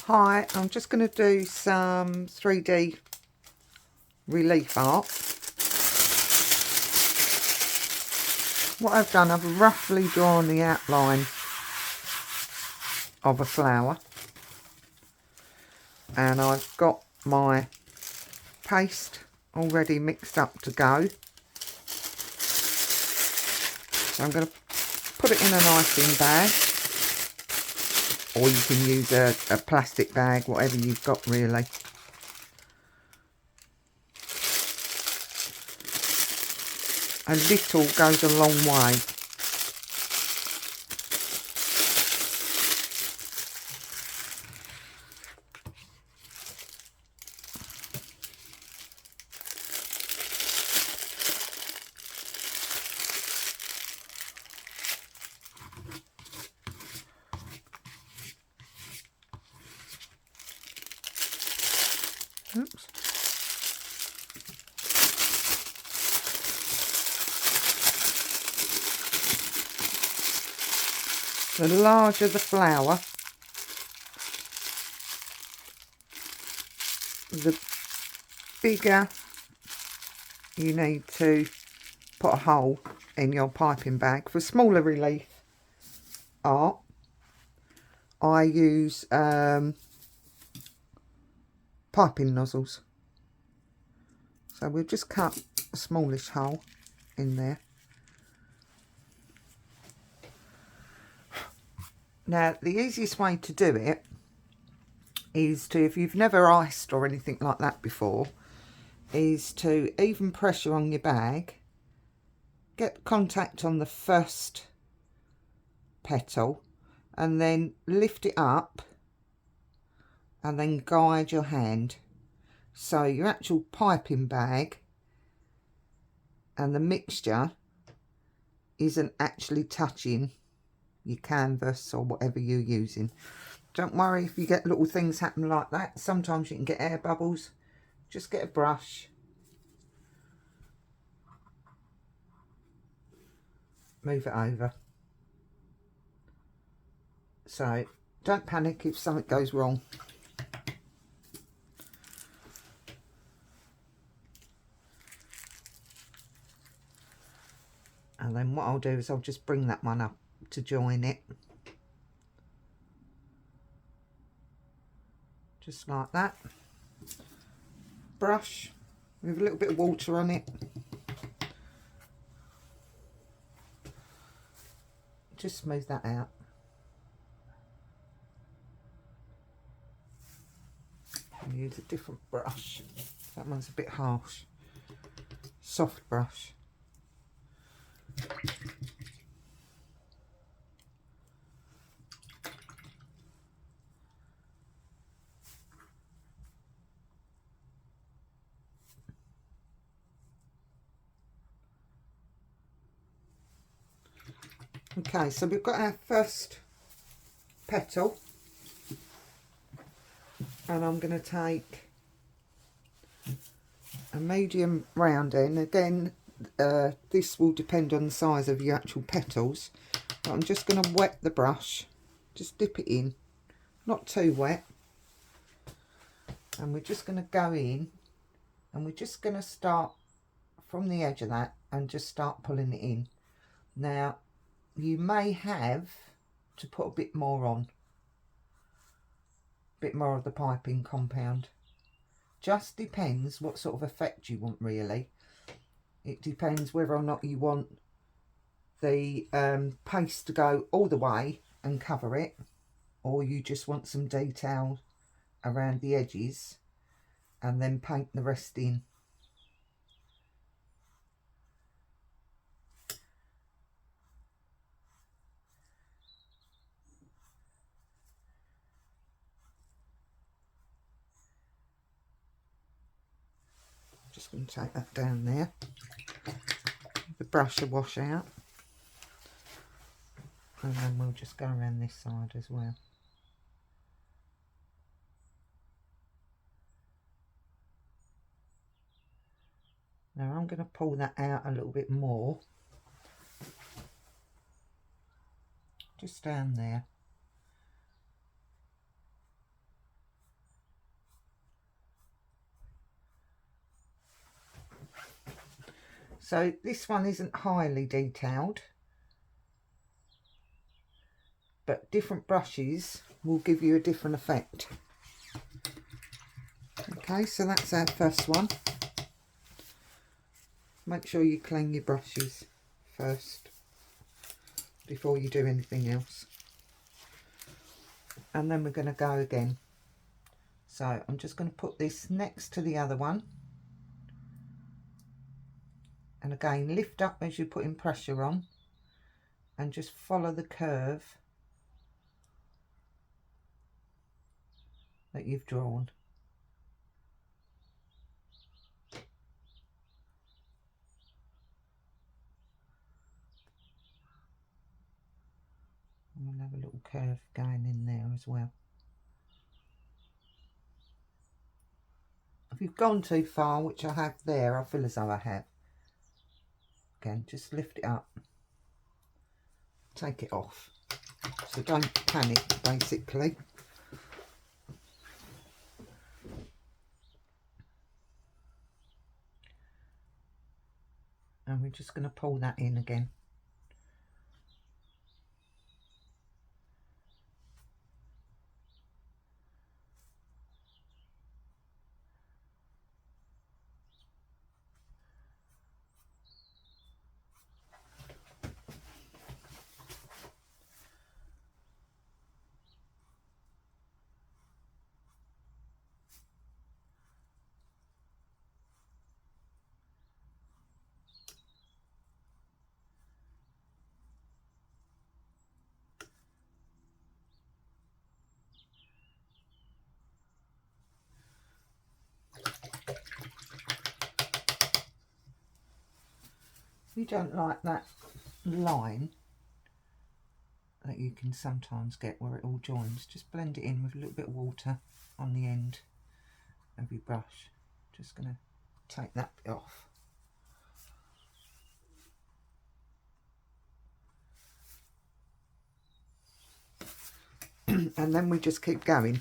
Hi, I'm just going to do some 3D relief art. What I've done, I've roughly drawn the outline of a flower, and I've got my paste already mixed up to go. So I'm going to put it in an icing bag, or you can use a plastic bag, whatever you've got really. A little goes a long way. Oops. The larger the flower, the bigger you need to put a hole in your piping bag. For smaller relief art, I use piping nozzles. So we'll just cut a smallish hole in there. Now, the easiest way to do it is to, if you've never iced or anything like that before, is to even pressure on your bag, get contact on the first petal, and then lift it up and then guide your hand. So your actual piping bag and the mixture isn't actually touching your canvas or whatever you're using. Don't worry if you get little things happen like that. Sometimes you can get air bubbles. Just get a brush, move it over. So don't panic if something goes wrong. And then what I'll do is I'll just bring that one up to join it. Just like that. Brush with a little bit of water on it. Just smooth that out. And use a different brush. That one's a bit harsh. Soft brush. Okay, so we've got our first petal, and I'm going to take a medium rounding. Again, this will depend on the size of your actual petals, but I'm just going to wet the brush, just dip it in, not too wet, and we're just going to go in, and we're just going to start from the edge of that and just start pulling it in. Now, you may have to put a bit more on, a bit more of the piping compound. Just depends what sort of effect you want, really. It depends whether or not you want the paste to go all the way and cover it, or you just want some detail around the edges and then paint the rest in. Just going to take that down there. The brush will wash out. And then we'll just go around this side as well. Now I'm going to pull that out a little bit more. Just down there. So this one isn't highly detailed, but different brushes will give you a different effect. Okay, so that's our first one. Make sure you clean your brushes first before you do anything else. And then we're going to go again. So I'm just going to put this next to the other one. And again, lift up as you're putting pressure on and just follow the curve that you've drawn. And we'll have a little curve going in there as well. If you've gone too far, which I have there, I feel as though I have. Again, just lift it up, take it off. So don't panic, basically. And we're just going to pull that in again. If you don't like that line that you can sometimes get where it all joins, just blend it in with a little bit of water on the end of your brush. Just going to take that bit off. And then we just keep going.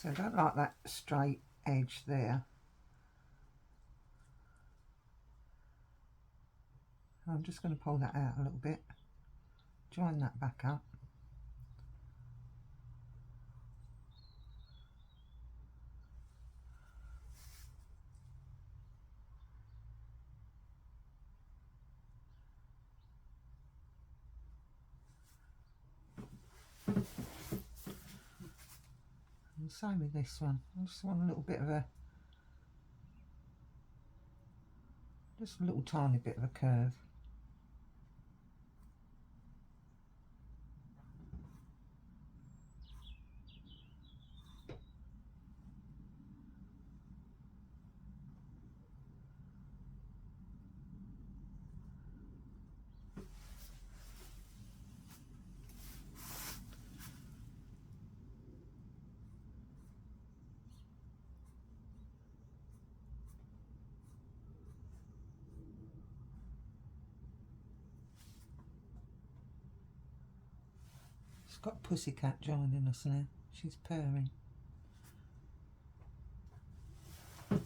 So I don't like that straight edge there. I'm just going to pull that out a little bit, join that back up. And same with this one. I just want a little bit of just a little tiny bit of a curve. It's got Pussycat joining us now. She's purring. I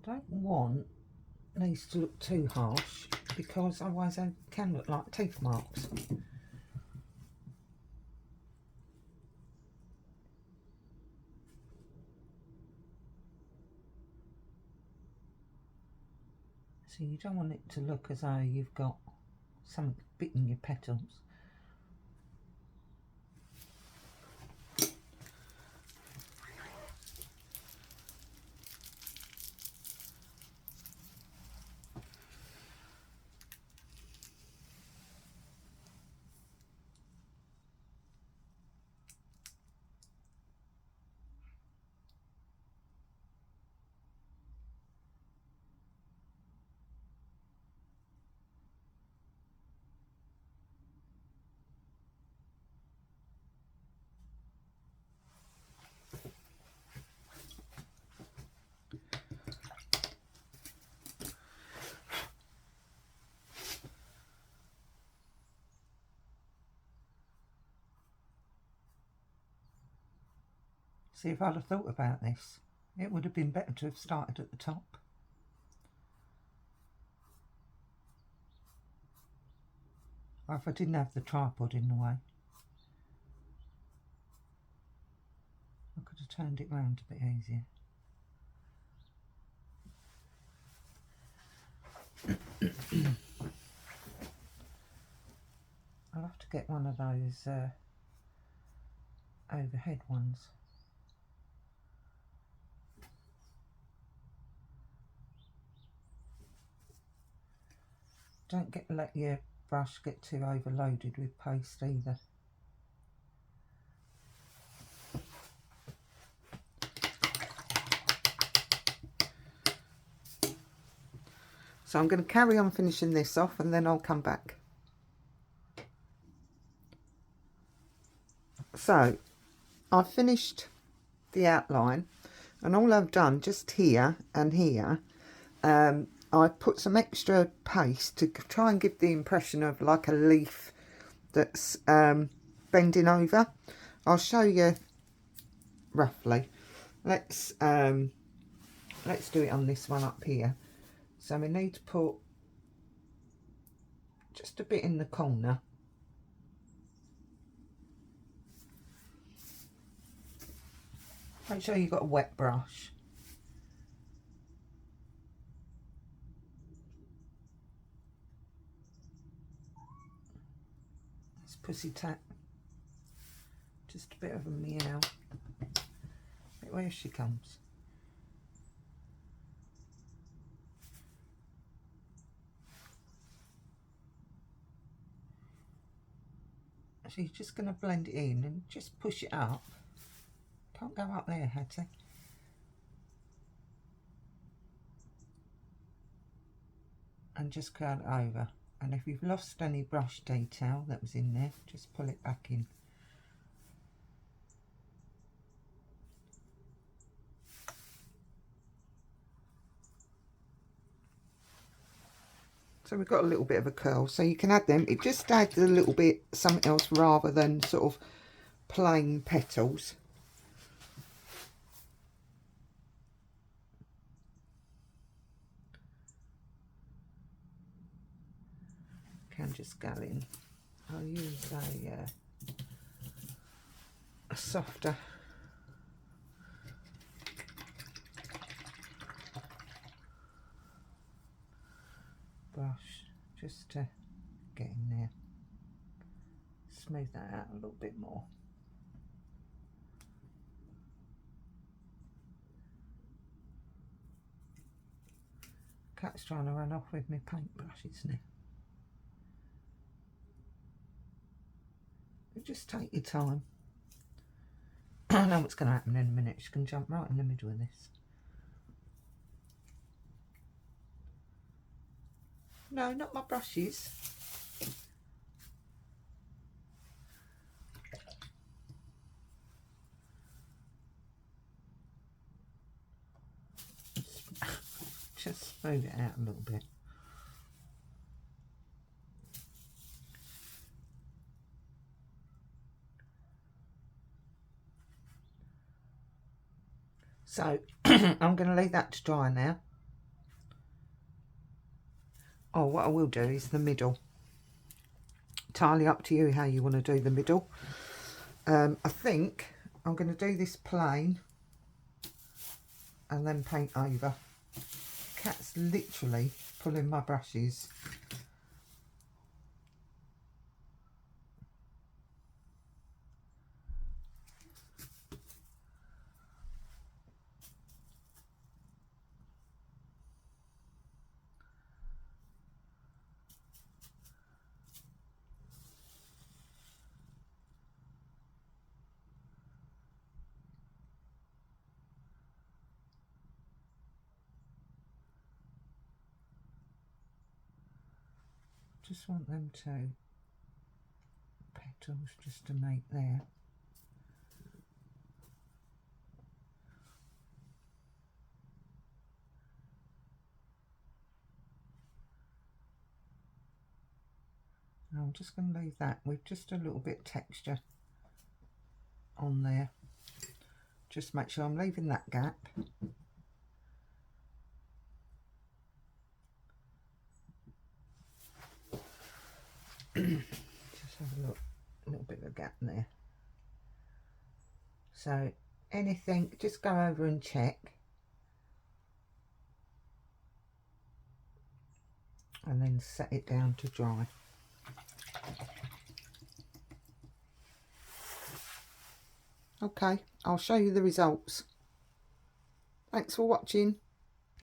don't want these to look too harsh because otherwise they can look like teeth marks. So you don't want it to look as though you've got something bitten your petals. See, if I'd have thought about this, it would have been better to have started at the top. Or if I didn't have the tripod in the way, I could have turned it round a bit easier. I'll have to get one of those overhead ones. Don't let your brush get too overloaded with paste either. So I'm going to carry on finishing this off and then I'll come back. So I've finished the outline, and all I've done just here and here, I've put some extra paste to try and give the impression of like a leaf that's bending over. I'll show you roughly. Let's do it on this one up here. So we need to put just a bit in the corner. Make sure you've got a wet brush. It's pussy tat. Just a bit of a meow. Where she comes. So you're just going to blend it in and just push it up. Can't go up there, Hattie. And just curl it over. And if you've lost any brush detail that was in there, just pull it back in. So we've got a little bit of a curl, so you can add them. It just adds a little bit something else rather than sort of plain petals. Can just go in. I'll use a softer brush just to get in there, smooth that out a little bit more. Cat's trying to run off with my paintbrush, isn't it? But just take your time. I know what's going to happen in a minute. She can jump right in the middle of this. No, not my brushes. Just smooth it out a little bit. So I'm going to leave that to dry now. Oh, what I will do is the middle. Entirely up to you how you want to do the middle. I think I'm going to do this plain and then paint over. Cat's literally pulling my brushes. Just want them to petals just to make there. I'm just going to leave that with just a little bit of texture on there, Just make sure I'm leaving that gap. Just have a look, a little bit of a gap there. So anything, just go over and check. And then set it down to dry. Okay, I'll show you the results. Thanks for watching.